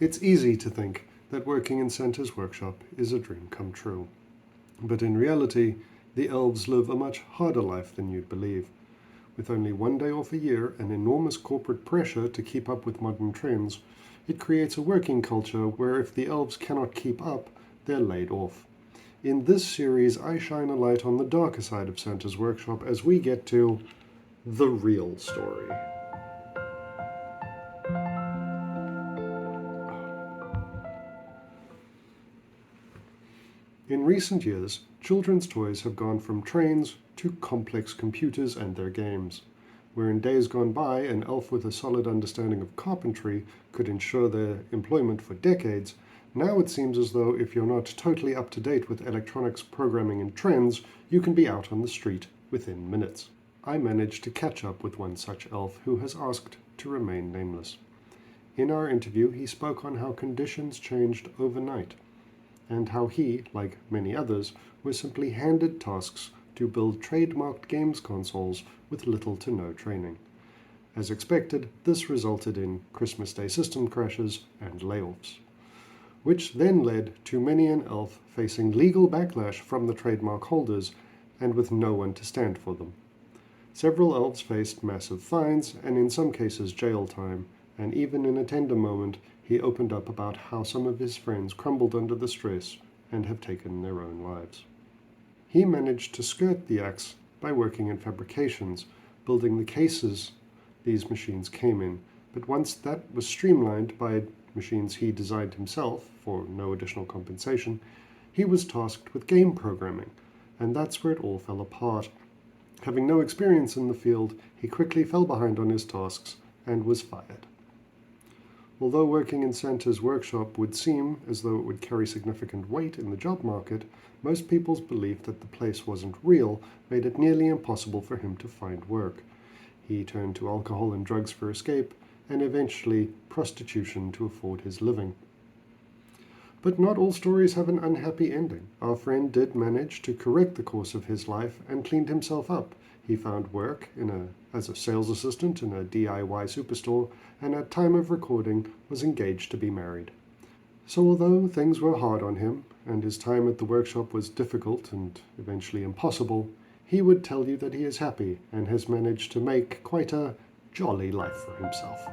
It's easy to think that working in Santa's workshop is a dream come true. But in reality, the elves live a much harder life than you'd believe. With only one day off a year and enormous corporate pressure to keep up with modern trends, it creates a working culture where if the elves cannot keep up, they're laid off. In this series, I shine a light on the darker side of Santa's workshop as we get to the real story. In recent years, children's toys have gone from trains to complex computers and their games. Where in days gone by, an elf with a solid understanding of carpentry could ensure their employment for decades, now it seems as though if you're not totally up to date with electronics programming and trends, you can be out on the street within minutes. I managed to catch up with one such elf who has asked to remain nameless. In our interview, he spoke on how conditions changed overnight, and how he, like many others, was simply handed tasks to build trademarked games consoles with little to no training. As expected, this resulted in Christmas Day system crashes and layoffs, which then led to many an elf facing legal backlash from the trademark holders and with no one to stand for them. Several elves faced massive fines and in some cases jail time, and even in a tender moment, he opened up about how some of his friends crumbled under the stress and have taken their own lives. He managed to skirt the axe by working in fabrications, building the cases these machines came in, but once that was streamlined by machines he designed himself for no additional compensation, he was tasked with game programming, and that's where it all fell apart. Having no experience in the field, he quickly fell behind on his tasks and was fired. Although working in Santa's workshop would seem as though it would carry significant weight in the job market, most people's belief that the place wasn't real made it nearly impossible for him to find work. He turned to alcohol and drugs for escape, and eventually prostitution to afford his living. But not all stories have an unhappy ending. Our friend did manage to correct the course of his life and cleaned himself up. He found work as a sales assistant in a DIY superstore, and at time of recording was engaged to be married. So although things were hard on him, and his time at the workshop was difficult and eventually impossible, he would tell you that he is happy and has managed to make quite a jolly life for himself.